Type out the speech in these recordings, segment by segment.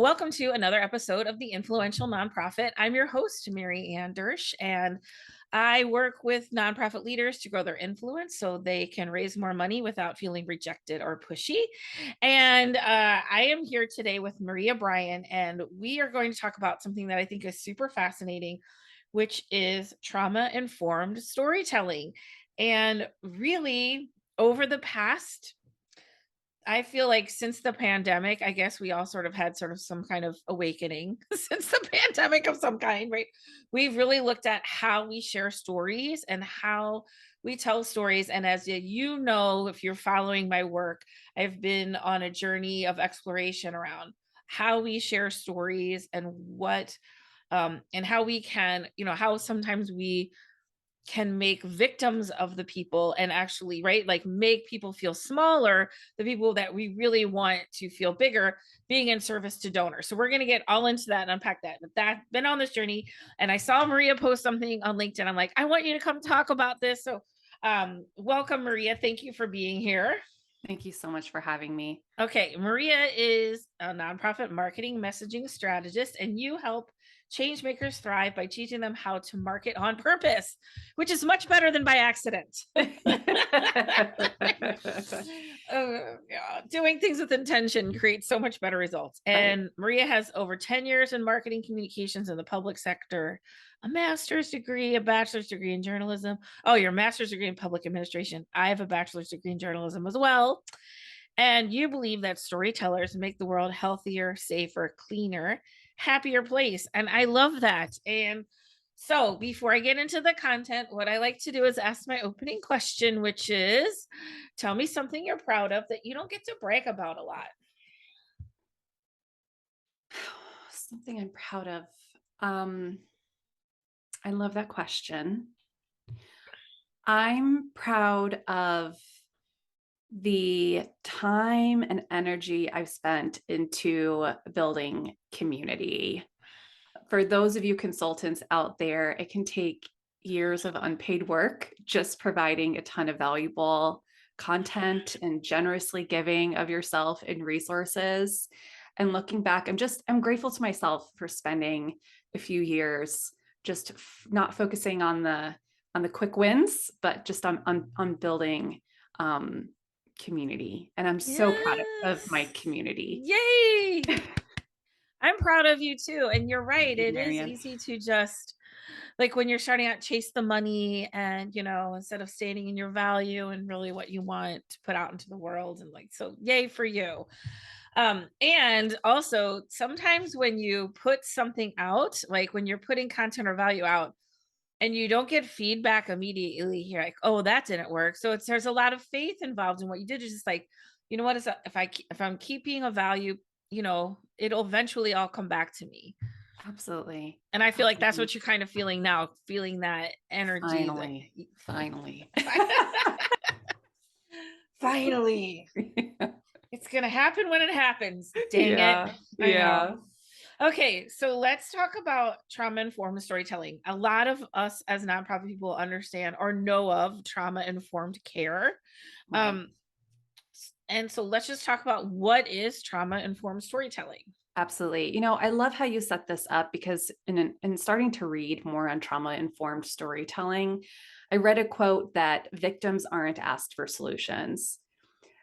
welcome to another episode of The Influential Nonprofit. I'm your host, Mary Dersch, and I work with nonprofit leaders to grow their influence so they can raise more money without feeling rejected or pushy. And I am here today with Maria Bryan, and we are going to talk about something that I think is super fascinating, which is trauma-informed storytelling. And really, over the past I feel like since the pandemic, I guess we all sort of had sort of some kind of awakening since the pandemic of some kind, right? We've really looked at how we share stories and how we tell stories. And as you know, if you're following my work, I've been on a journey of exploration around how we share stories and what and how we can, how sometimes we can make victims of the people and actually, right, like make people feel smaller, the people that we really want to feel bigger, being in service to donors. So we're going to get all into that and unpack that. But that been on this journey, and I saw Maria post something on LinkedIn. I'm like, I want you to come talk about this. So welcome, Maria. Thank you for being here. Thank you so much for having me. Okay, Maria is a nonprofit marketing messaging strategist, and you help change makers thrive by teaching them how to market on purpose, which is much better than by accident. Yeah, doing things with intention creates so much better results. And Right. Maria has over 10 years in marketing communications in the public sector, a master's degree, a bachelor's degree in journalism. Oh, your master's degree in public administration. I have a bachelor's degree in journalism as well. And you believe that storytellers make the world healthier, safer, cleaner, happier place. And I love that. And so before I get into the content, what I like to do is ask my opening question, which is tell me something you're proud of that you don't get to brag about a lot. Something I'm proud of. I love that question. I'm proud of the time and energy I've spent into building community. For those of you consultants out there, it can take years of unpaid work just providing a ton of valuable content and generously giving of yourself and resources. And looking back, I'm grateful to myself for spending a few years just not focusing on the quick wins, but just on building community. And I'm so proud of my Yes. community. Yay. I'm proud of you too. And you're Thank right. you, It is Marianne. easy to just like when you're starting out, chase the money and, instead of stating in your value and really what you want to put out into the world. And like, so yay for you. And also sometimes when you put something out, like when you're putting content or value out and you don't get feedback immediately, you're like, oh, that didn't work. So there's a lot of faith involved in what you did. It's just like, you know what, if I'm keeping a value, it'll eventually all come back to me. Absolutely. And I feel like that's Absolutely. what you're kind of feeling now, feeling that energy that Finally. finally it's going to happen when it happens. Dang it. Yeah. I know. Yeah. Okay, so let's talk about trauma informed storytelling. A lot of us as nonprofit people understand or know of trauma informed care. Right. Um, and so let's just talk about what is trauma informed storytelling. Absolutely. I love how you set this up because in starting to read more on trauma informed storytelling, I read a quote that victims aren't asked for solutions.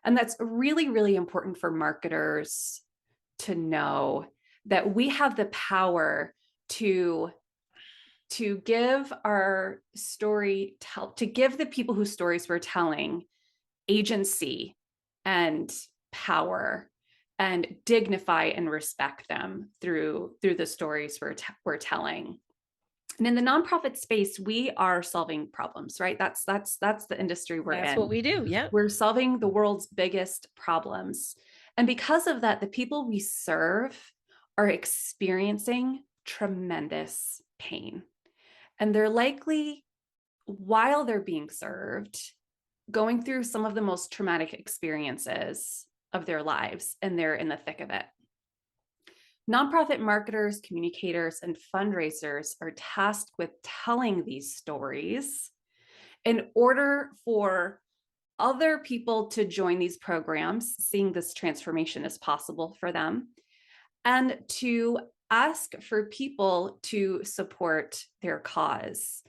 And that's really, really important for marketers to know that we have the power to give our to give the people whose stories we're telling agency and power and dignify and respect them through the stories we're telling. And in the nonprofit space, we are solving problems, right? That's the industry we're That's what in. we do. Yep. We're solving the world's biggest problems. And because of that, the people we serve are experiencing tremendous pain. And they're likely, while they're being served, going through some of the most traumatic experiences of their lives, and they're in the thick of it. Nonprofit marketers, communicators, and fundraisers are tasked with telling these stories in order for other people to join these programs, seeing this transformation as possible for them, and to ask for people to support their cause.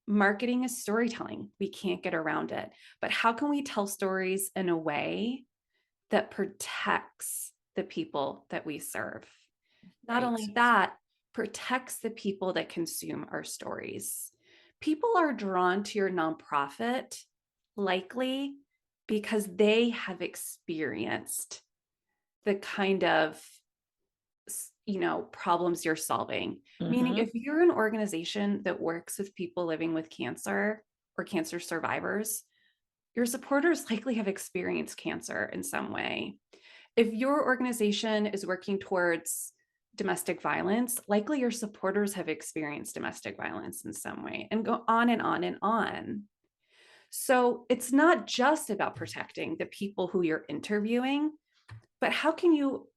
Marketing is storytelling. We can't get around it. But how can we tell stories in a way that protects the people that we serve? Not Right. only that, protects the people that consume our stories. People are drawn to your nonprofit likely because they have experienced the kind of problems you're solving. Meaning, Hmm. if you're an organization that works with people living with cancer or cancer survivors, your supporters likely have experienced cancer in some way. If your organization is working towards domestic violence, likely your supporters have experienced domestic violence in some way, and go on and on and on. So it's not just about protecting the people who you're interviewing, but how can you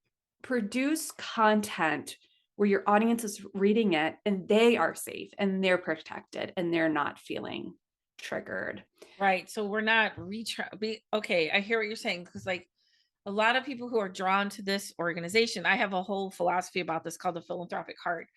produce content where your audience is reading it and they are safe and they're protected and they're not feeling triggered? Right. So we're not okay. I hear what you're saying because, like, a lot of people who are drawn to this organization, I have a whole philosophy about this called the philanthropic heart,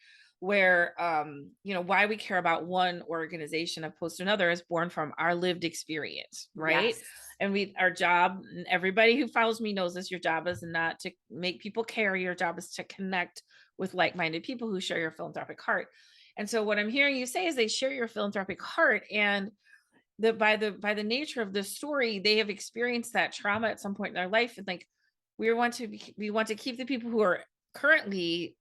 where why we care about one organization opposed to another is born from our lived experience, right? Yes. And our job, and everybody who follows me knows this, your job is not to make people care, your job is to connect with like-minded people who share your philanthropic heart. And so what I'm hearing you say is they share your philanthropic heart, and by the nature of this story, they have experienced that trauma at some point in their life, and like we want to keep the people who are currently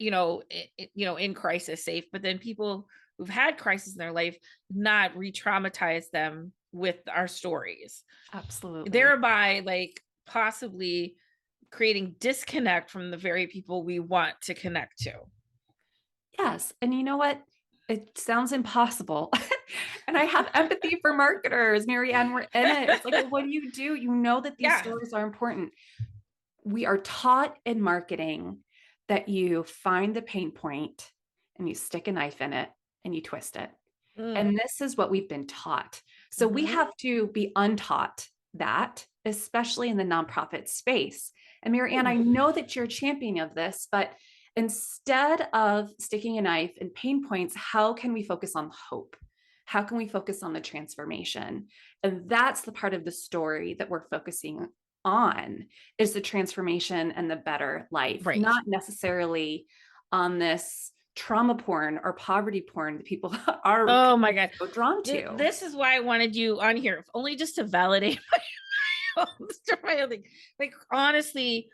in crisis safe, but then people who've had crisis in their life not re-traumatize them with our stories, Absolutely. thereby like possibly creating disconnect from the very people we want to connect to. Yes. And you know what? It sounds impossible. And I have empathy for marketers, Marianne. We're in it. It's like, well, what do? You know that these Yeah. stories are important. We are taught in marketing that you find the pain point and you stick a knife in it and you twist it. Mm. And this is what we've been taught. So we Mhm. have to be untaught that, especially in the nonprofit space. And Mary Ann, I Ooh. know that you're a champion of this, but instead of sticking a knife in pain points, how can we focus on hope? How can we focus on the transformation? And that's the part of the story that we're focusing on, is the transformation and the better life, Right. not necessarily on this trauma porn or poverty porn that people are Oh my god. so drawn to. This is why I wanted you on here, if only just to validate my own thing. Like, honestly,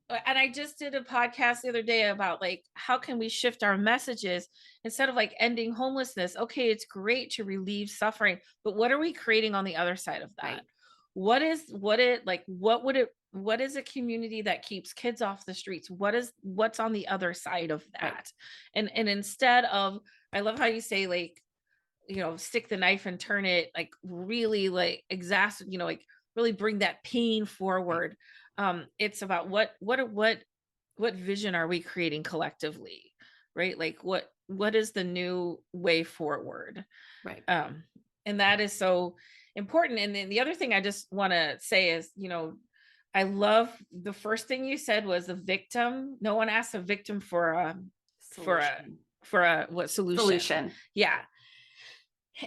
and I just did a podcast the other day about like how can we shift our messages instead of like ending homelessness. Okay, it's great to relieve suffering, but what are we creating on the other side of that? Right, What is a community that keeps kids off the streets? What's on the other side of right, that? And instead of, I love how you say like, stick the knife and turn it, like really like like really bring that pain right, forward. It's about what vision are we creating collectively, right? Like what is the new way forward? right. Um, and that is so important. And then the other thing I just want to say is, I love the first thing you said was a victim. No one asks a victim for a Solution. for a what solution. Solution. Yeah.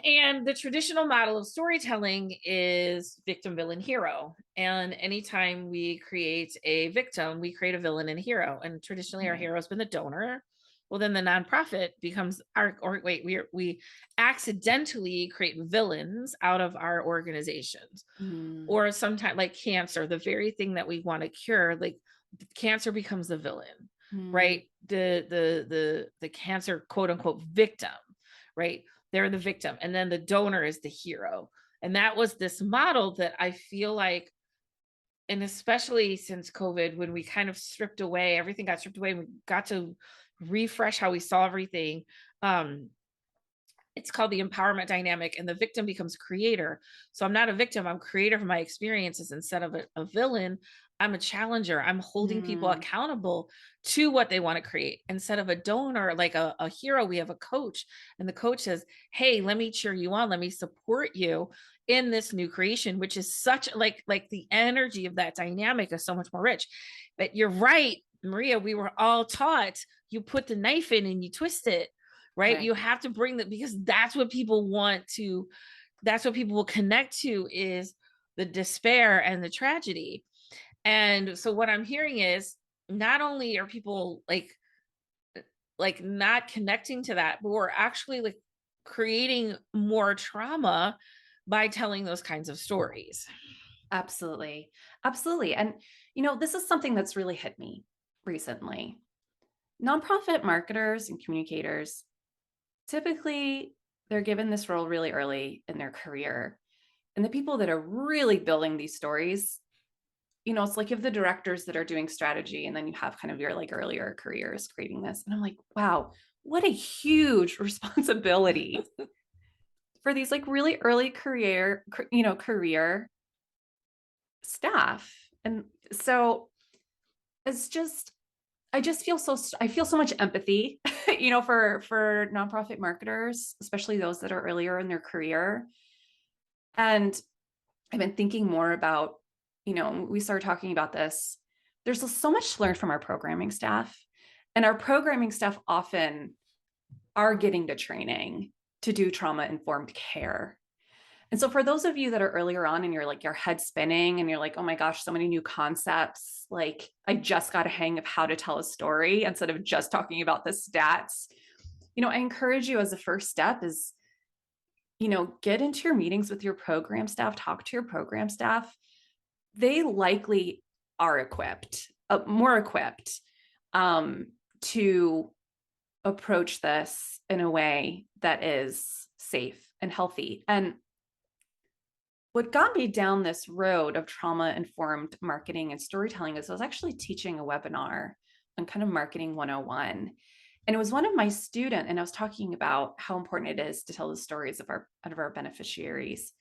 And the traditional model of storytelling is victim, villain, hero. And anytime we create a victim, we create a villain and a hero. And traditionally, our Right. hero has been the donor. Well, then the nonprofit becomes our, or wait, we accidentally create villains out of our organizations. Mm, Or sometimes, like cancer, the very thing that we want to cure, like cancer becomes the villain, mm, right? The cancer quote unquote victim, right? They're the victim, and then the donor is the hero. And that was this model that I feel like, and especially since COVID, when we kind of stripped away, everything got stripped away, and we got to refresh how we saw everything. Um, it's called the empowerment dynamic, and the victim becomes creator. So I'm not a victim, I'm creator of my experiences. Instead of a villain, I'm a challenger. I'm holding people mm, accountable to what they want to create. Instead of a donor, like a hero, we have a coach, and the coach says, hey, let me cheer you on, let me support you in this new creation, which is such like the energy of that dynamic is so much more rich. But you're right, Maria, we were all taught you put the knife in and you twist it, right? Right. You have to bring that because that's what people will connect to is the despair and the tragedy. And so what I'm hearing is not only are people like not connecting to that, but we're actually like creating more trauma by telling those kinds of stories. Absolutely. Absolutely. And, this is something that's really hit me recently. Nonprofit marketers and communicators, typically, they're given this role really early in their career. And the people that are really building these stories, it's like you have the directors that are doing strategy, and then you have kind of your like earlier careers creating this. And I'm like, wow, what a huge responsibility for these like really early career staff. And so it's just, I feel so much empathy, for nonprofit marketers, especially those that are earlier in their career. And I've been thinking more about, we started talking about this. There's so much to learn from our programming staff. And our programming staff often are getting the training to do trauma informed care. And so for those of you that are earlier on and you're like your head spinning and you're like, oh my gosh, so many new concepts. Like I just got a hang of how to tell a story instead of just talking about the stats. I encourage you as a first step is, get into your meetings with your program staff, talk to your program staff. They likely are equipped, more equipped to approach this in a way that is safe and healthy. And what got me down this road of trauma informed marketing and storytelling is I was actually teaching a webinar on kind of marketing 101. And it was one of my students, and I was talking about how important it is to tell the stories of our beneficiaries,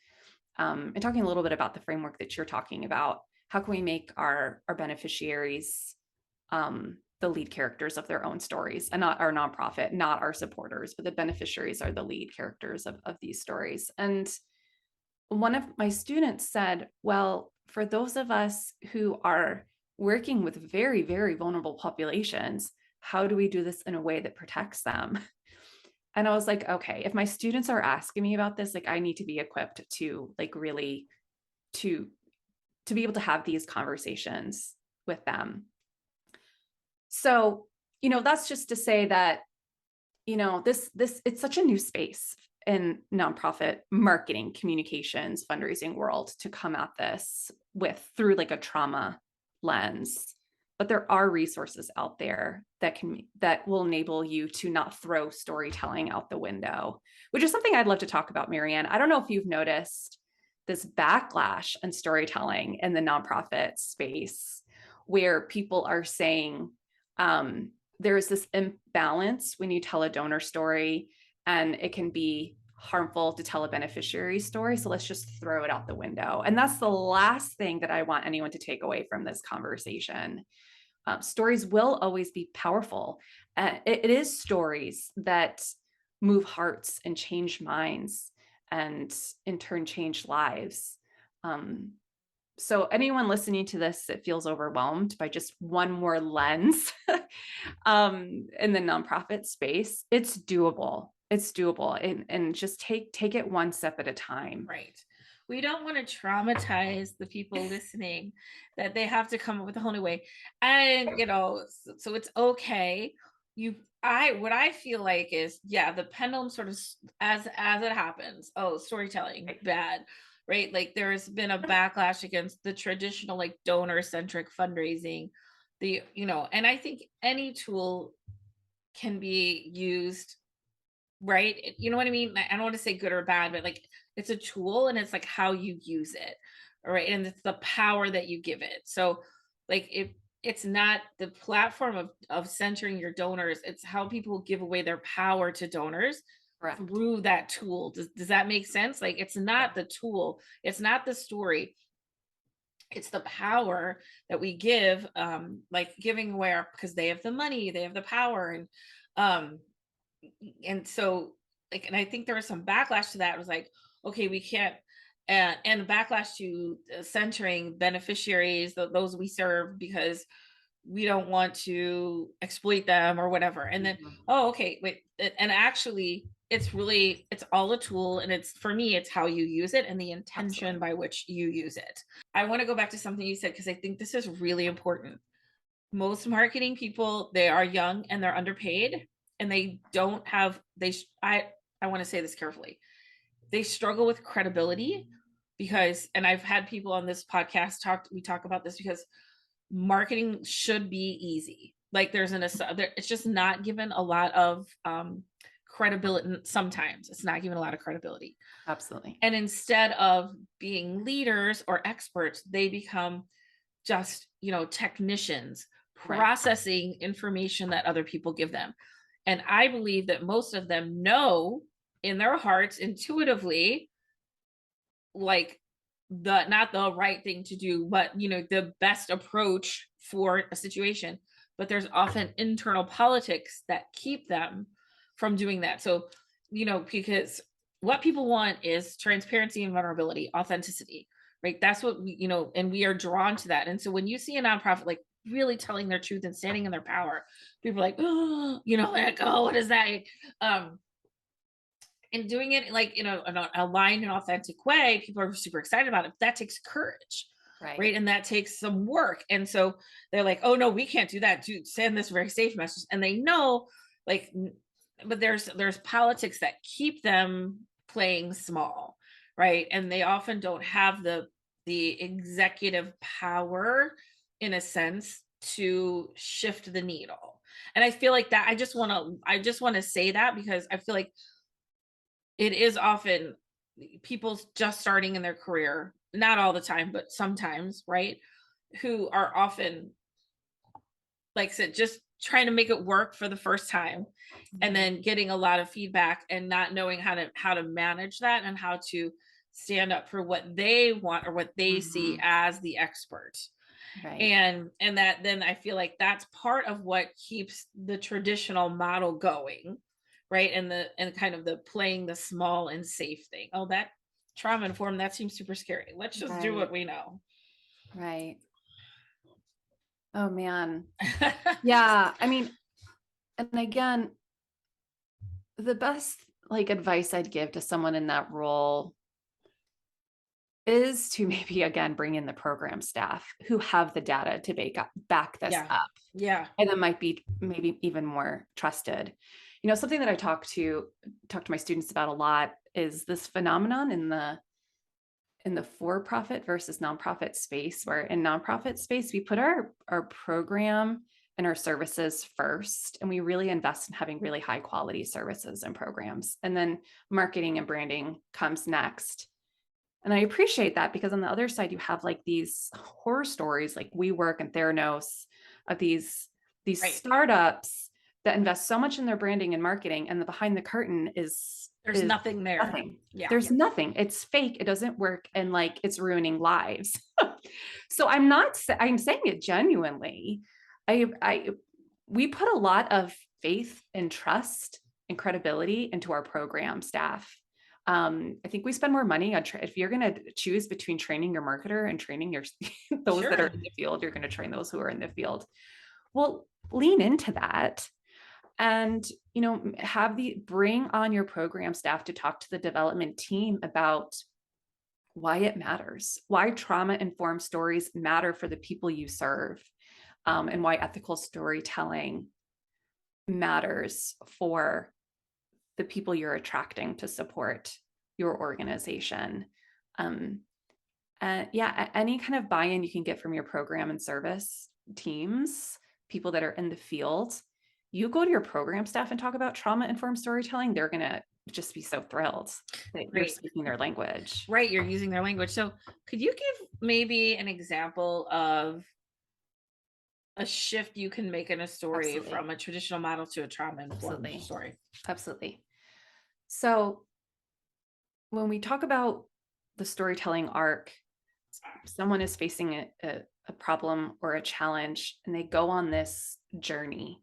and talking a little bit about the framework that you're talking about. How can we make our beneficiaries the lead characters of their own stories, and not our nonprofit, not our supporters, but the beneficiaries are the lead characters of these stories. And one of my students said, well, for those of us who are working with very, very vulnerable populations, how do we do this in a way that protects them? And I was like, okay, if my students are asking me about this, like I need to be equipped to like really to be able to have these conversations with them. So, that's just to say that, this it's such a new space in nonprofit marketing, communications, fundraising world to come at this through like a trauma lens. But there are resources out there that will enable you to not throw storytelling out the window, which is something I'd love to talk about, Marianne. I don't know if you've noticed this backlash in storytelling in the nonprofit space where people are saying there's this imbalance when you tell a donor story, and it can be harmful to tell a beneficiary story. So let's just throw it out the window. And that's the last thing that I want anyone to take away from this conversation. Stories will always be powerful. It is stories that move hearts and change minds, and in turn change lives. So anyone listening to this that feels overwhelmed by just one more lens in the nonprofit space, it's doable. It's doable, and just take it one step at a time. Right. We don't want to traumatize the people listening that they have to come up with a whole new way. And so it's okay. What I feel like is, yeah, the pendulum sort of as it happens. Oh, storytelling Right. bad, right? Like there's been a backlash against the traditional like donor centric fundraising. And I think any tool can be used, right? You know what I mean? I don't want to say good or bad, but like it's a tool and it's like how you use it. All right. And it's the power that you give it. So like it's not the platform of centering your donors, it's how people give away their power to donors Correct. through that tool. Does that make sense? Like it's Yeah. not the tool, it's not the story, it's the power that we give, like giving away our because they have the money, they have the power. Um and so like and I think there was some backlash to that. It was like, okay, we can't and the backlash to centering beneficiaries, those we serve, because we don't want to exploit them or whatever. And then, Mhm. oh, okay, wait. And actually, it's all a tool. And it's, for me, it's how you use it and the intention Absolutely. by which you use it. I want to go back to something you said because I think this is really important. Most marketing people, they are young and they're underpaid and they don't have, I want to say this carefully, they struggle with credibility because, and I've had people on this podcast we talk about this because marketing should be easy. Like it's just not given a lot of credibility. Sometimes it's not given a lot of credibility. Absolutely. And instead of being leaders or experts, they become just, technicians Right. processing information that other people give them. And I believe that most of them know in their hearts intuitively, like, the not the right thing to do, but the best approach for a situation. But there's often internal politics that keep them from doing that. So, because what people want is transparency and vulnerability, authenticity, right? That's what and we are drawn to that. And so when you see a nonprofit like really telling their truth and standing in their power, people are like, oh, like, oh, what is that? Um, and doing it like in an aligned and authentic way, people are super excited about it. That takes courage, Right. right? And that takes some work. And so they're like, oh no, we can't do that. Dude, send this very safe message. And they know, like, but there's politics that keep them playing small, right? And they often don't have the executive power, in a sense, to shift the needle. And I feel like that I just want to say that because I feel like it is often people just starting in their career, not all the time, but sometimes, right? Who are often, like I said, just trying to make it work for the first time and Mhm. then getting a lot of feedback and not knowing how to manage that and how to stand up for what they want or what they see Mhm. as the expert. Right. And that, then I feel like that's part of what keeps the traditional model going, right? And kind of the playing the small and safe thing. Oh, that trauma informed, that seems super scary, let's just do Right. what we know. Right. Oh man. Yeah. I mean, and again, the best like advice I'd give to someone in that role is to maybe again bring in the program staff who have the data to back this Yeah, up, yeah, and that might be maybe even more trusted. Something that I talk to my students about a lot is this phenomenon in the for-profit versus nonprofit space, where in nonprofit space we put our program and our services first, and we really invest in having really high quality services and programs, and then marketing and branding comes next. And I appreciate that, because on the other side, you have like these horror stories like WeWork and Theranos, of these right. startups that invest so much in their branding and marketing, and the behind the curtain There's is nothing there. nothing. Yeah, There's nothing. It's fake. It doesn't work, and like it's ruining lives. So I'm not. I'm saying it genuinely. I we put a lot of faith and trust and credibility into our program staff. I think we spend more money on if you're going to choose between training your marketer and training your those that are sure. in the field, you're going to train those who are in the field. Well, lean into that, and have the bring on your program staff to talk to the development team about why it matters, why trauma informed stories matter for the people you serve, and why ethical storytelling matters for the people you're attracting to support your organization. Um, and yeah, any kind of buy-in you can get from your program and service teams, people that are in the field, you go to your program staff and talk about trauma-informed storytelling, they're gonna just be so thrilled that you're Right, speaking their language. right, you're using their language. So could you give maybe an example of a shift you can make in a story Absolutely. from a traditional model to a trauma informed Absolutely. story? Absolutely. So when we talk about the storytelling arc, someone is facing a problem or a challenge, and they go on this journey,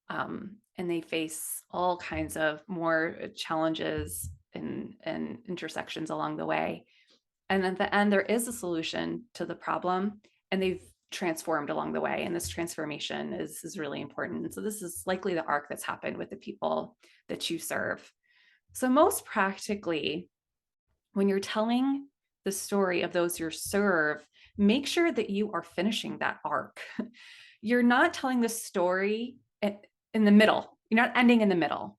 and they face all kinds of more challenges and intersections along the way. And at the end, there is a solution to the problem, and transformed along the way. And this transformation is really important. So this is likely the arc that's happened with the people that you serve. So most practically, when you're telling the story of those you serve, make sure that you are finishing that arc. You're not telling the story in the middle. You're not ending in the middle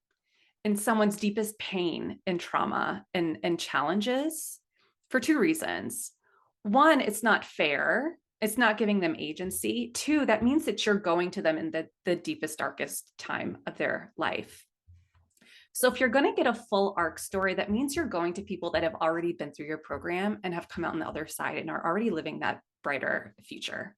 in someone's deepest pain and trauma and challenges for two reasons. One, it's not fair. It's not giving them agency. Two, that means that you're going to them in the deepest, darkest time of their life. So if you're going to get a full arc story, that means you're going to people that have already been through your program and have come out on the other side and are already living that brighter future,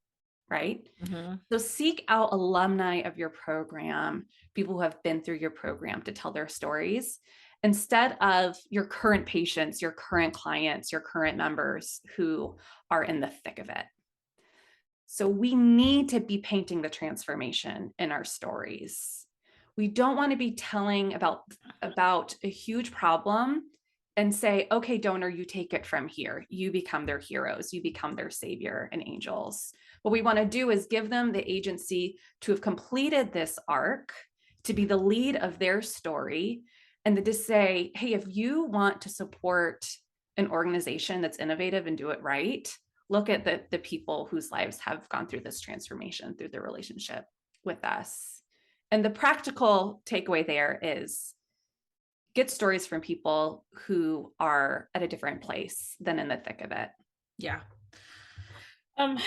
right? Mhm. So seek out alumni of your program, people who have been through your program to tell their stories instead of your current patients, your current clients, your current members who are in the thick of it. So we need to be painting the transformation in our stories. We don't want to be telling about a huge problem and say, okay, donor, you take it from here. You become their heroes. You become their savior and angels. What we want to do is give them the agency to have completed this arc, to be the lead of their story, and to say, hey, if you want to support an organization that's innovative and do it right, look at the people whose lives have gone through this transformation through their relationship with us. And the practical takeaway there is get stories from people who are at a different place than in the thick of it. Yeah. Um,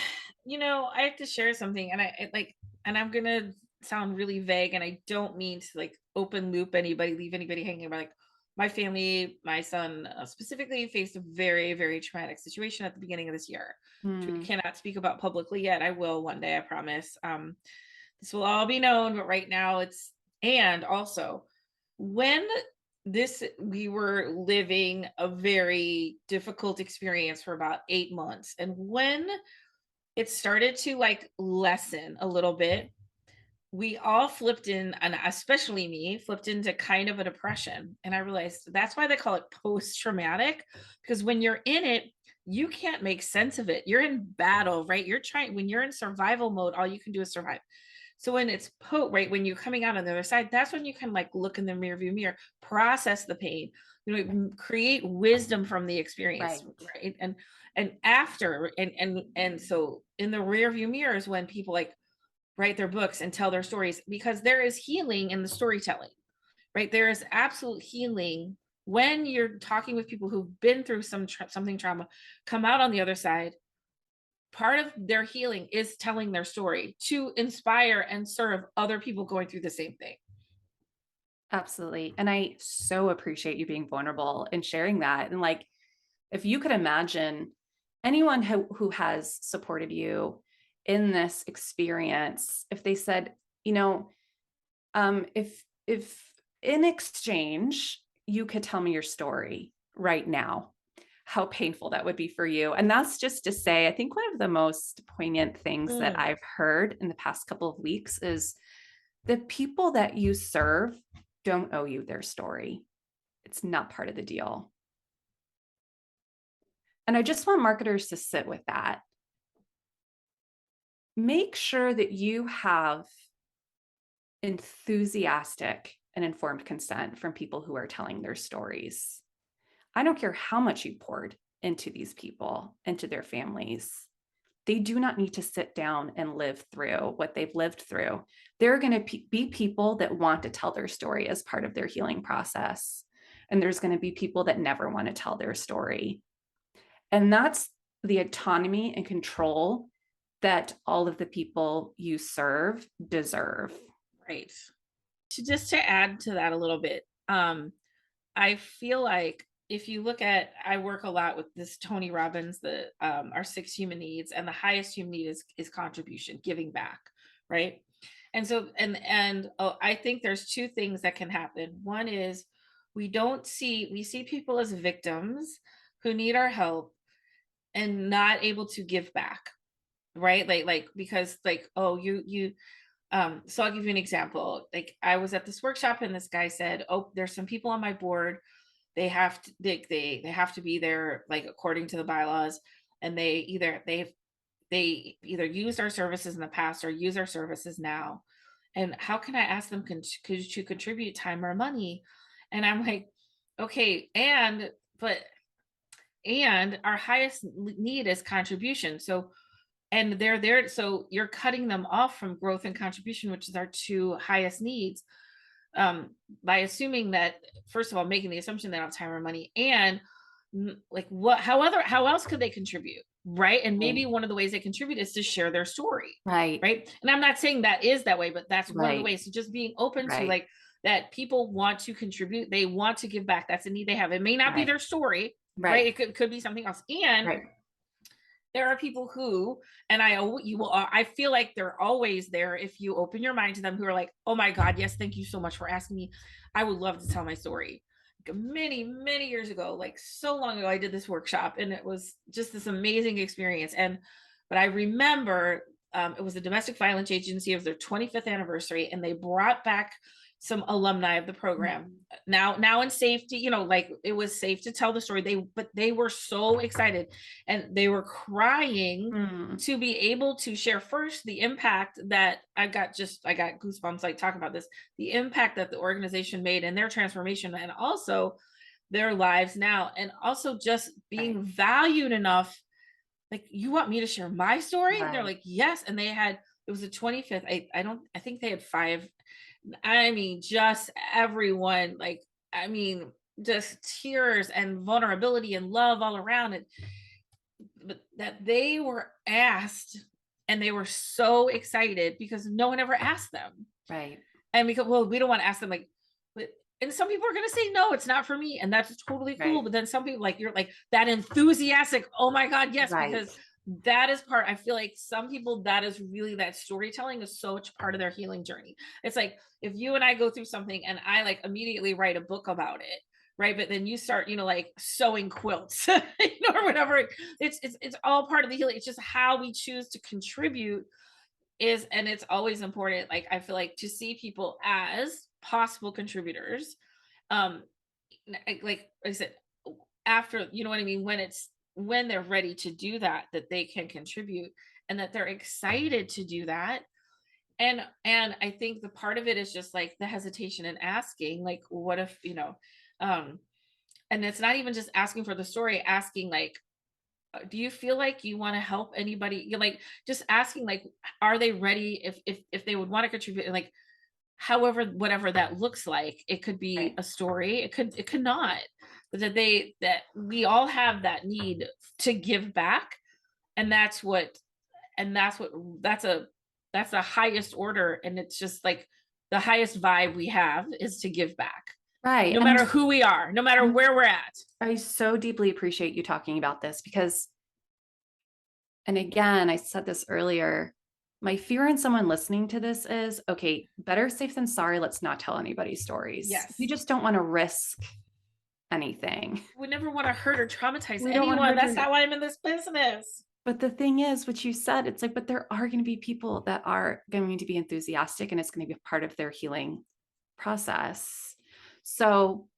I have to share something, and and I'm gonna sound really vague, and I don't mean to like open loop anybody, leave anybody hanging. But like my family, my son specifically faced a very, very traumatic situation at the beginning of this year, which we Hmm. cannot speak about publicly yet. I will one day, I promise. This will all be known, but right now and also when we were living a very difficult experience for about 8 months, and when it started to like lessen a little bit, we all flipped in, and especially me, flipped into kind of a depression. And I realized that's why they call it post traumatic, because when you're in it, you can't make sense of it. You're in battle, right? When you're in survival mode, all you can do is survive. So when it's right, when you're coming out on the other side, that's when you can like look in the rear view mirror, process the pain, create wisdom from the experience, Right. right? And after and so in the rear view mirror is when people like write their books and tell their stories, because there is healing in the storytelling, right? There is absolute healing when you're talking with people who've been through something trauma, come out on the other side. Part of their healing is telling their story to inspire and serve other people going through the same thing. Absolutely. And I so appreciate you being vulnerable and sharing that. And like, if you could imagine anyone who has supported you in this experience, if they said, if in exchange you could tell me your story right now, how painful that would be for you. And that's just to say, I think one of the most poignant things that Mm, I've heard in the past couple of weeks is the people that you serve don't owe you their story. It's not part of the deal. And I just want marketers to sit with that. Make sure that you have enthusiastic and informed consent from people who are telling their stories. I don't care how much you poured into these people, into their families. They do not need to sit down and live through what they've lived through. They're going to be people that want to tell their story as part of their healing process. And there's going to be people that never want to tell their story. And that's the autonomy and control that all of the people you serve deserve. right. Just to add to that a little bit, I feel like if you look at, I work a lot with this Tony Robbins, the our six human needs, and the highest human need is contribution, giving back, right? And so I think there's two things that can happen. One is we see people as victims who need our help and not able to give back, right? Because like, oh, so I'll give you an example. Like I was at this workshop and this guy said, "Oh, there's some people on my board. They have to be there like according to the bylaws, and they they either used our services in the past or use our services now. And how can I ask them to contribute time or money? And I'm like, okay, but and our highest need is contribution. So, and they're there, so you're cutting them off from growth and contribution, which is our two highest needs, by assuming that, first of all, making the assumption they don't have time or money, and like how else could they contribute, right? And maybe Right. one of the ways they contribute is to share their story, Right. right? And I'm not saying that is that way, but that's one of the Right. ways. So just being open to, Right. like, that people want to contribute, they want to give back. That's a need they have. It may not be Right. their story, right? Right. It could be something else. And Right. there are people who, and I feel like they're always there if you open your mind to them, who are like, oh my God, yes, thank you so much for asking me. I would love to tell my story. Like, many years ago, like so long ago, I did this workshop and it was just this amazing experience. But I remember, it was a domestic violence agency. It was their 25th anniversary, and they brought back some alumni of the program. Mm. Now in safety, like, it was safe to tell the story. But they were so excited, and they were crying Mm. to be able to share, first, the impact that I got goosebumps, like, talking about this, the impact that the organization made and their transformation, and also their lives now, and also just Right. being valued enough, like, you want me to share my story? And they're Right. like, yes. And it was the 25th. I think they had five. I mean, just everyone, like, I mean, just tears and vulnerability and love all around it. But that they were asked, and they were so excited because no one ever asked them. Right. And because, well, we don't want to ask them, like, but, and some people are going to say, no, it's not for me. And that's totally cool. Right. But then some people, like, you're like that enthusiastic, oh my God, yes, Right. because that is part, I feel like some people, that is really, that storytelling is so much part of their healing journey. It's like, if you and I go through something and I, like, immediately write a book about it, right? But then you start, like, sewing quilts, or whatever. It's all part of the healing. It's just how we choose to contribute is, and it's always important, like, I feel like, to see people as possible contributors, um like I said, after, you know what I mean, when they're ready to do that, that they can contribute, and that they're excited to do that. And I think the part of it is just, like, the hesitation in asking, like, what if, um and it's not even just asking for the story, asking, like, do you feel like you want to help anybody? You're like, just asking, like, are they ready, if they would want to contribute, and, like, however, whatever that looks like. It could be Right. a story, it could not. But that we all have that need to give back. And that's what that's the highest order. And it's just like, the highest vibe we have is to give back, Right. no And matter who we are, no matter I'm where we're at. I so deeply appreciate you talking about this because, and again, I said this earlier, my fear in someone listening to this is, okay, better safe than sorry. Let's not tell anybody stories. We Yes. just don't want to risk anything. We never want to hurt or traumatize We don't want to anyone. hurt That's your. not why I'm in this business. But the thing is, what you said, it's like, but there are going to be people that are going to be enthusiastic and it's going to be a part of their healing process. So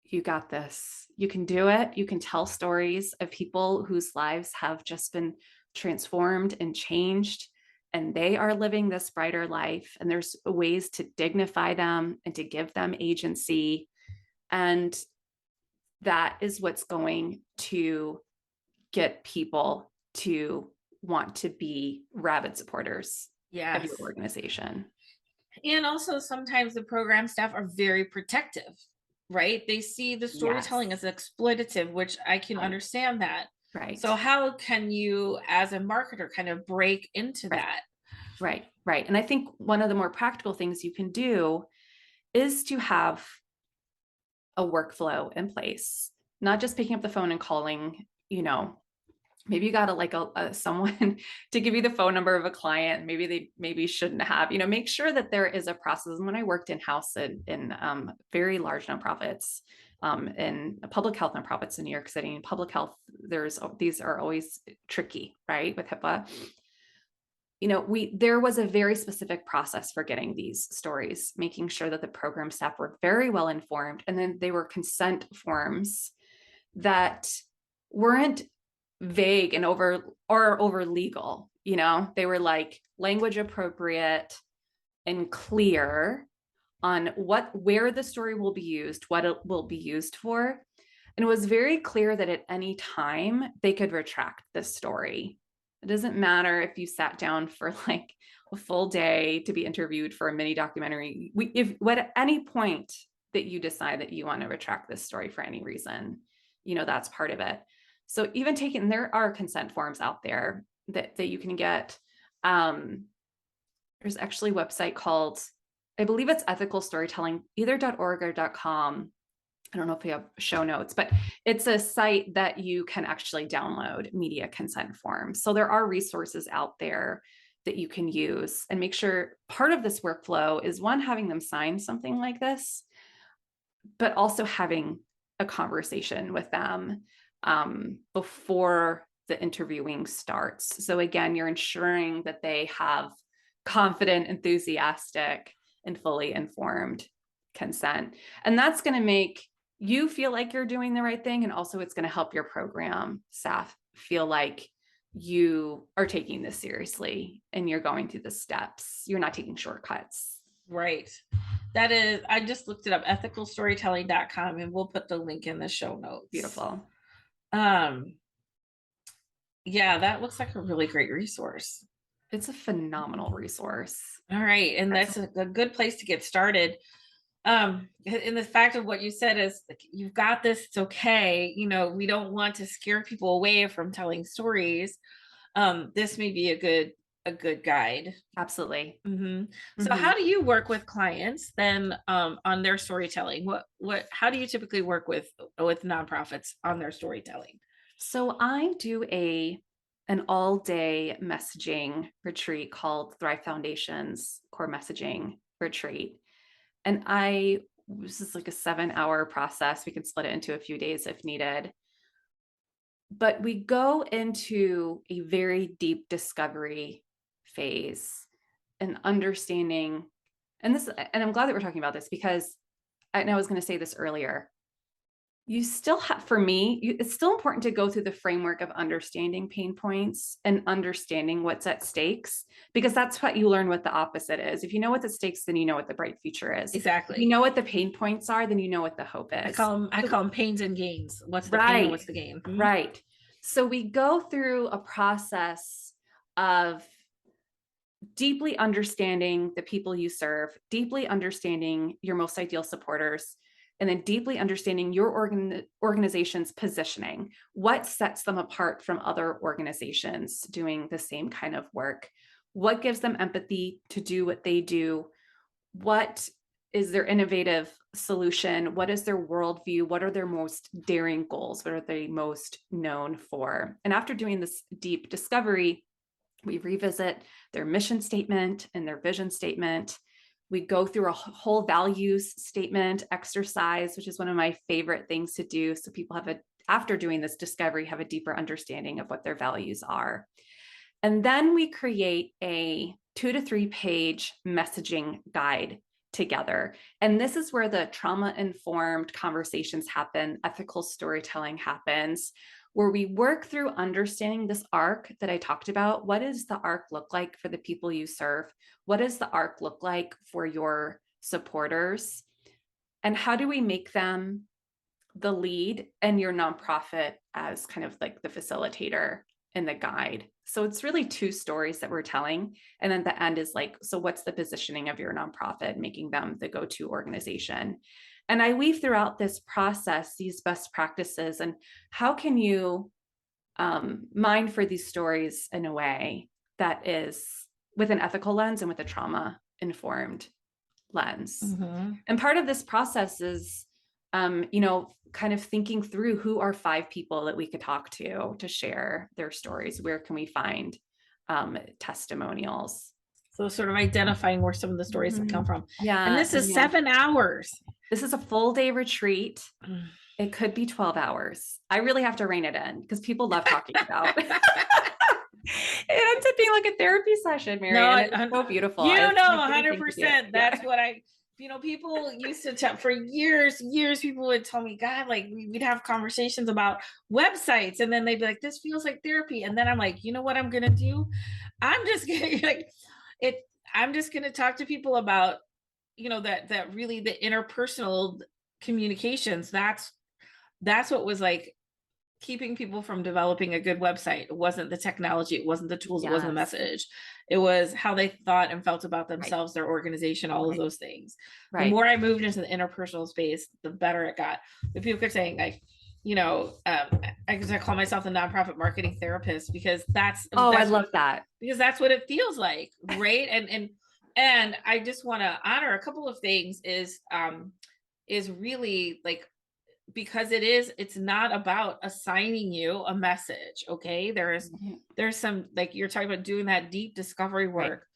you got this. You can do it. You can tell stories of people whose lives have just been transformed and changed, and they are living this brighter life. And there's ways to dignify them and to give them agency. And that is what's going to get people to want to be rabid supporters of your Yes. organization. And also, sometimes the program staff are very protective, right? They see the Yes. storytelling as exploitative, which I can Right. understand that. So Right. how can you, as a marketer, kind of break into Right. that? Right. Right. And I think one of the more practical things you can do is to have a workflow in place, not just picking up the phone and calling, maybe you got to like someone to give you the phone number of a client. Maybe they maybe shouldn't have, make sure that there is a process. And when I worked in house in very large nonprofits, in public health nonprofits in New York City, in public health, these are always tricky, right? With HIPAA, there was a very specific process for getting these stories, making sure that the program staff were very well informed. And then they were consent forms that weren't vague and over legal. They were like language appropriate and clear on where the story will be used, what it will be used for. And it was very clear that at any time they could retract this story. It doesn't matter if you sat down for like a full day to be interviewed for a mini documentary. If at any point that you decide that you want to retract this story for any reason, that's part of it. So even there are consent forms out there that you can get. There's actually a website called, I believe it's ethical storytelling, either .org or .com. I don't know if we have show notes, but it's a site that you can actually download media consent forms. So there are resources out there that you can use, and make sure part of this workflow is one, having them sign something like this, but also having a conversation with them before the interviewing starts. So again, you're ensuring that they have confident, enthusiastic, and fully informed consent. And that's going to make you feel like you're doing the right thing. And also it's going to help your program staff feel like you are taking this seriously and you're going through the steps. You're not taking shortcuts. Right. That is, I just looked it up, ethicalstorytelling.com, and we'll put the link in the show notes. Beautiful. Yeah, that looks like a really great resource. It's a phenomenal resource. All right. And that's a good place to get started. And the fact of what you said is, like, you've got this, it's okay. We don't want to scare people away from telling stories. This may be a good guide. Absolutely. So how do you work with clients then on their storytelling? How do you typically work with nonprofits on their storytelling? So I do an all-day messaging retreat called Thrive Foundation's Core Messaging Retreat. And this is like a 7-hour process. We can split it into a few days if needed. But we go into a very deep discovery phase and understanding, and I'm glad that we're talking about this, because I was going to say this earlier. You still have, for me, it's still important to go through the framework of understanding pain points and understanding what's at stakes, because that's what you learn what the opposite is. If you know what the stakes, then you know what the bright future is. Exactly. If you know what the pain points are, then you know what the hope is. I call them pains and gains. What's the right. pain and what's the gain? Right. So we go through a process of deeply understanding the people you serve, deeply understanding your most ideal supporters, and then deeply understanding your organization's positioning. What sets them apart from other organizations doing the same kind of work? What gives them empathy to do what they do? What is their innovative solution? What is their worldview? What are their most daring goals? What are they most known for? And after doing this deep discovery, we revisit their mission statement and their vision statement. We go through a whole values statement exercise, which is one of my favorite things to do. So people after doing this discovery, have a deeper understanding of what their values are. And then we create a 2 to 3 page messaging guide together. And this is where the trauma-informed conversations happen, ethical storytelling happens, where we work through understanding this arc that I talked about. What does the arc look like for the people you serve? What does the arc look like for your supporters? And how do we make them the lead and your nonprofit as kind of like the facilitator and the guide? So it's really 2 stories that we're telling. And then the end is like, so what's the positioning of your nonprofit, making them the go-to organization? And I weave throughout this process these best practices and how can you mine for these stories in a way that is with an ethical lens and with a trauma-informed lens. And part of this process is, kind of thinking through who are 5 people that we could talk to share their stories. Where can we find testimonials? So sort of identifying where some of the stories have come from. Yeah. And this is 7 hours. This is a full day retreat. It could be 12 hours. I really have to rein it in because people love talking about it. It ends up being like a therapy session, Mary. No, it's so beautiful. 100%. That's what people used to tell for years, people would tell me, God, like we'd have conversations about websites, and then they'd be like, this feels like therapy. And then I'm like, you know what I'm gonna do? I'm just gonna like it, I'm just gonna talk to people about, that really the interpersonal communications. That's what was like keeping people from developing a good website. It wasn't the technology, it wasn't the tools, it wasn't the Yes. message. It was how they thought and felt about Right. themselves, their organization, all of Right. those things. The Right. more I moved into the interpersonal space, the better it got. The people kept saying, like, I call myself a nonprofit marketing therapist because Oh, I that's love that. because that's what it feels like, right? And I just want to honor a couple of things is really like, because it's not about assigning you a message. Okay, Right. there's some, like you're talking about, doing that deep discovery Right. work,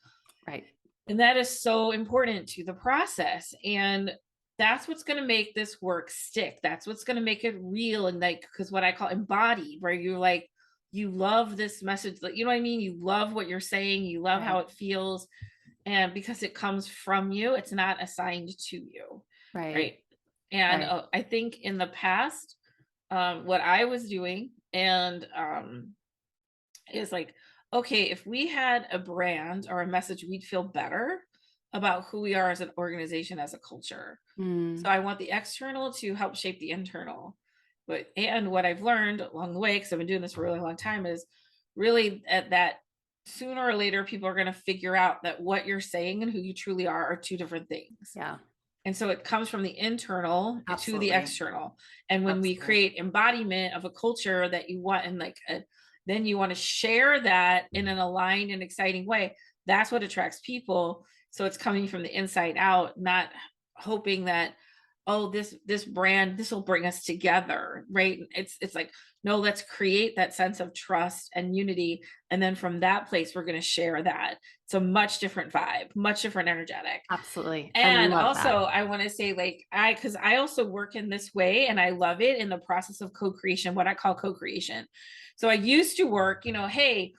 Right. and that is so important to the process. And that's what's going to make this work stick. That's what's going to make it real, and like, because what I call embodied, where you're like, you love this message, that, you know what I mean, you love what you're saying, you love how Right. it feels, and because it comes from you, it's not assigned to you, Right. right? And Right. I think in the past, what I was doing, and is like, okay, if we had a brand or a message, we'd feel better about who we are as an organization, as a culture. So Mm, I want the external to help shape the internal. And what I've learned along the way, because I've been doing this for a really long time, is really at that sooner or later people are going to figure out that what you're saying and who you truly are two different things. yeah. And so it comes from the internal to the Absolutely. external. And when we Absolutely. create embodiment of a culture that you want, and like then you want to share that in an aligned and exciting way, that's what attracts people. So it's coming from the inside out, not hoping that, oh, this brand, this will bring us together, right? It's like, no, let's create that sense of trust and unity, and then from that place we're going to share that. It's a much different vibe, much different energetic. Absolutely. I And love also, that. I want to say, like, because I also work in this way and I love it, in the process of co creation, what I call co creation. So I used to work, hey,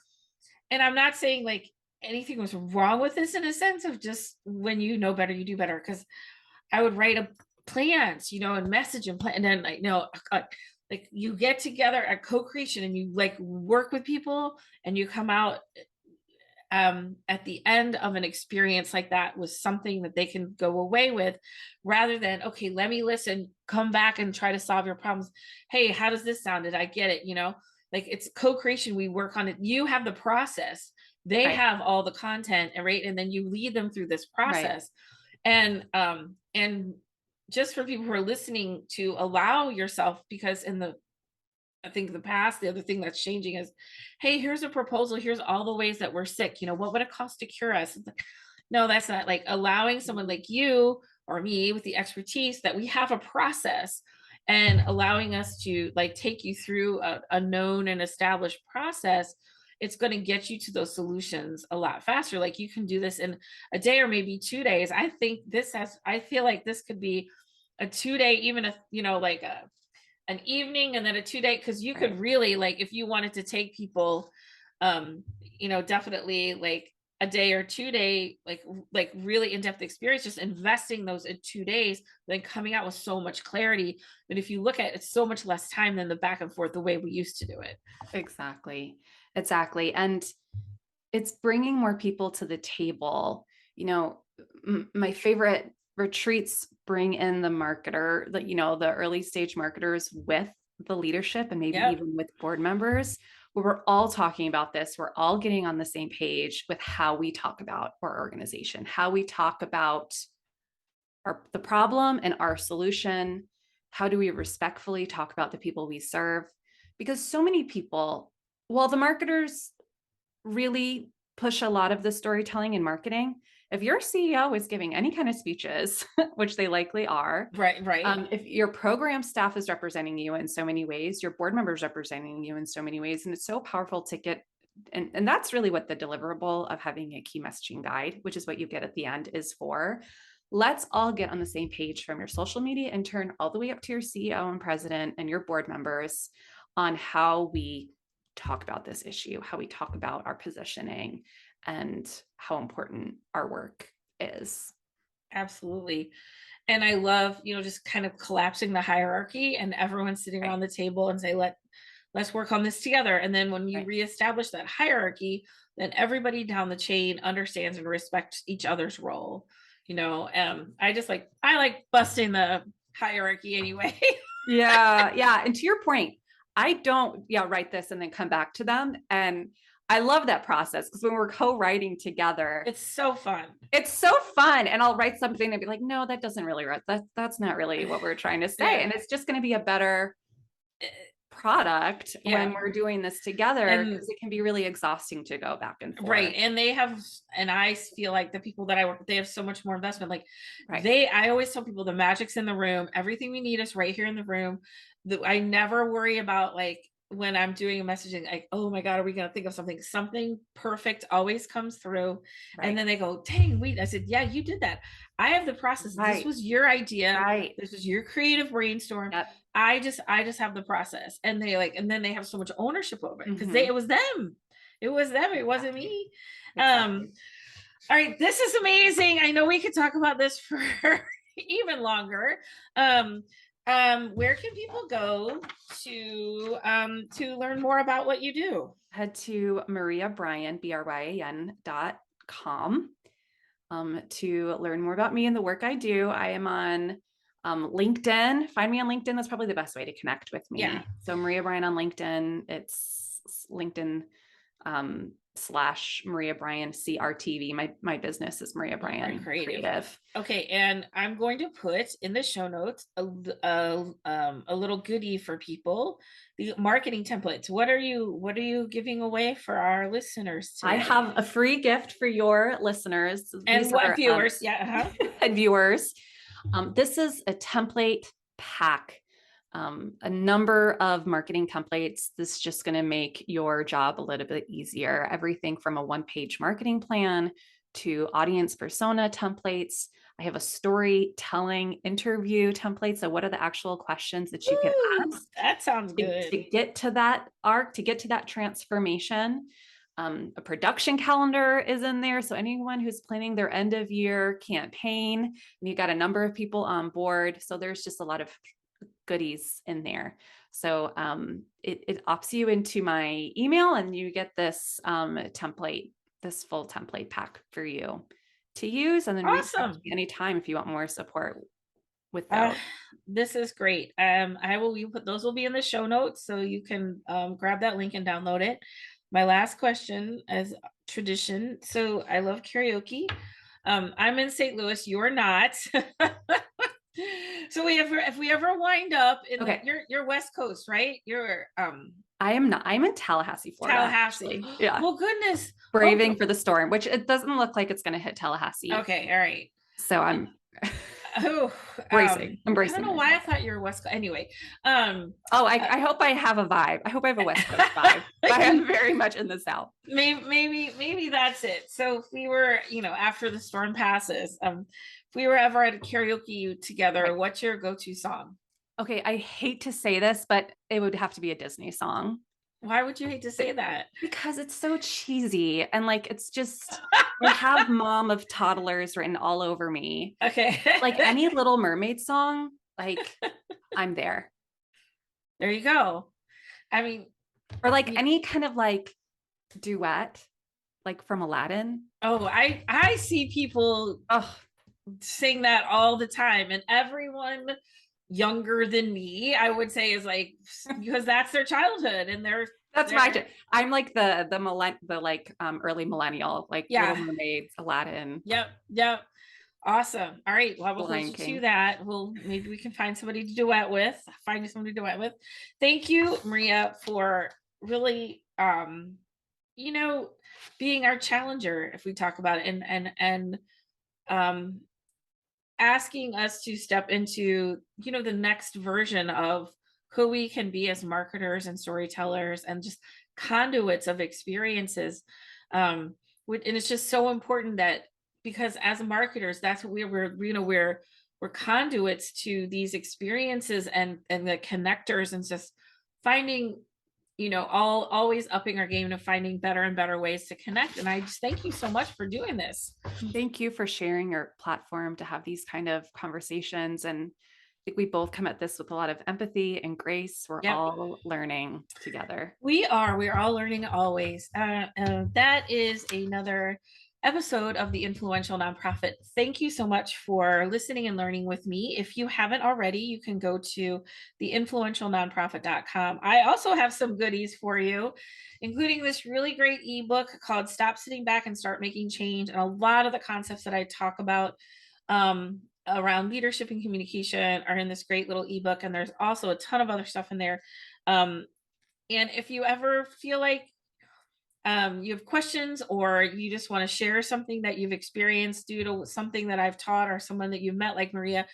and I'm not saying like anything was wrong with this, in a sense of just, when you know better, you do better. Because I would write a plans, and message and plan, and then like, no, like you get together at co creation and you like work with people, and you come out at the end of an experience like that was something that they can go away with, rather than, okay, let me listen, come back and try to solve your problems. Hey, how does this sound? Did I get it? Like, it's co-creation. We work on it. You have the process. They Right. have all the content, and right, and then you lead them through this Right. process. And just for people who are listening, to allow yourself, because in the I think the past, the other thing that's changing is, hey, here's a proposal. Here's all the ways that we're sick. What would it cost to cure us? No, that's not, like, allowing someone like you or me with the expertise that we have a process, and allowing us to like take you through a known and established process. It's going to get you to those solutions a lot faster. Like, you can do this in a day or maybe 2 days. I feel like this could be a 2 day, even a, like an evening and then a 2 day, because you Right. could really, like, if you wanted to take people, definitely like a day or 2 day, like really in-depth experience, just investing those in 2 days, then coming out with so much clarity. But if you look at it, it's so much less time than the back and forth the way we used to do it. Exactly. Exactly. And it's bringing more people to the table. You know, my favorite retreats bring in the marketer, the early stage marketers with the leadership and maybe Yep. even with board members, where we're all talking about this. We're all getting on the same page with how we talk about our organization, how we talk about the problem and our solution. How do we respectfully talk about the people we serve? Because so many people, well, the marketers really push a lot of the storytelling and marketing. If your CEO is giving any kind of speeches, which they likely are, Right, right. if your program staff is representing you in so many ways, your board members representing you in so many ways, and it's so powerful to get, and that's really what the deliverable of having a key messaging guide, which is what you get at the end, is for. Let's all get on the same page, from your social media intern all the way up to your CEO and president and your board members, on how we talk about this issue, how we talk about our positioning, and how important our work is. Absolutely. And I love, just kind of collapsing the hierarchy and everyone sitting Right. around the table and say, let's work on this together. And then when you Right. reestablish that hierarchy, then everybody down the chain understands and respects each other's role. I like busting the hierarchy anyway. Yeah. Yeah. And to your point, I don't, write this and then come back to them. And I love that process because when we're co-writing together, It's so fun. it's so fun. And I'll write something and be like, no, that doesn't really write. That's not really what we're trying to say. Yeah. And it's just going to be a better product when Yeah. we're doing this together And because it can be really exhausting to go back and right. forth. And I feel like the people that I work with, they have so much more investment. Like Right. I always tell people the magic's in the room. Everything we need is right here in the room. I never worry about like when I'm doing a messaging, like, oh my God, are we going to think of something? Something perfect always comes through. And Right. then they go, dang, wait. I said, yeah, you did that. I have the process. This Right. was your idea. Right. This was your creative brainstorm. Yep. I just have the process. And then they have so much ownership over it because Mm-hmm. it was them. It was them. It wasn't Exactly. me. Exactly. All right, this is amazing. I know we could talk about this for even longer. Um, where can people go to learn more about what you do? Head to Maria Bryan, BRYAN.com, to learn more about me and the work I do. I am on LinkedIn. Find me on LinkedIn. That's probably the best way to connect with Yeah. me. So Maria Bryan on LinkedIn. It's LinkedIn / Maria Bryan CRTV. My business is Maria Maria Bryan Bryan Creative. Creative. Okay, and I'm going to put in the show notes a little goodie for people, the marketing templates. What are you giving away for our listeners I today? have a free gift for your listeners. And These what are viewers? Yeah, uh-huh. and viewers. This is a template pack, a number of marketing templates. This is just going to make your job a little bit easier. Everything from a one-page marketing plan to audience persona templates. I have a storytelling interview template. So, what are the actual questions that you can Ooh, ask that sounds to good. get to that arc, to get to that transformation? A production calendar is in there. So anyone who's planning their end of year campaign, and you got a number of people on board. So there's just a lot of goodies in there. So it opts you into my email and you get this template, this full template pack for you to use. And then reach out to Awesome. me anytime if you want more support with Uh, those. this is great. You put those will be in the show notes so you can grab that link and download it. My last question as tradition. So I love karaoke. I'm in St. Louis. You're not. So if we ever wind up in Okay. you're West Coast, right? You're I am not, I'm in Tallahassee, Florida, Tallahassee. actually. Yeah. Well, goodness. Oh, Braving for the storm, which it doesn't look like it's going to hit Tallahassee. okay. All right. So I'm Oh, bracing. I'm I don't bracing know right why I now. thought you were West Coast. Anyway, um, Oh, uh, I hope I have a vibe. I hope I have a West Coast vibe, but I'm very much in the South. maybe that's it. So if we were, after the storm passes, if we were ever at a karaoke together, Right. what's your go-to song? Okay. I hate to say this, but it would have to be a Disney song Why would you hate to say that? because it's so cheesy. And like, it's just, I have mom of toddlers written all over me. Okay. Like any Little Mermaid song, like I'm there. There you go. I mean, Or like any kind of like duet, like from Aladdin. I see people Oh, sing that all the time, and everyone younger than me, I would say, is like, because that's their childhood, and that's my. they're I'm like the like early millennial, like Little yeah. Mermaids, Aladdin, Yep. Awesome. All right. Well, we'll hold Lion you to King. that. Maybe we can find somebody to duet with. Find you somebody to duet with. Thank you, Maria, for really, you know, being our challenger, if we talk about it, and um, asking us to step into, the next version of who we can be as marketers and storytellers and just conduits of experiences. And it's just so important that, because as marketers, that's what we're conduits to these experiences and the connectors, and just finding all always upping our game to finding better and better ways to connect. And I just thank you so much for doing this. Thank you for sharing your platform to have these kind of conversations. And I think we both come at this with a lot of empathy and grace. We're Yep. all learning together. We are all learning always. That is another episode of the Influential Nonprofit. Thank you so much for listening and learning with me. If you haven't already, you can go to theinfluentialnonprofit.com. I also have some goodies for you, including this really great ebook called Stop Sitting Back and Start Making Change. And a lot of the concepts that I talk about around leadership and communication are in this great little ebook. And there's also a ton of other stuff in there. Um, and if you ever feel like you have questions, or you just want to share something that you've experienced due to something that I've taught or someone that you've met like Maria,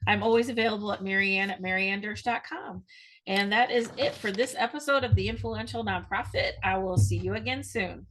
I'm always available at marianne@mariandersh.com. And that is it for this episode of The Influential Nonprofit. I will see you again soon.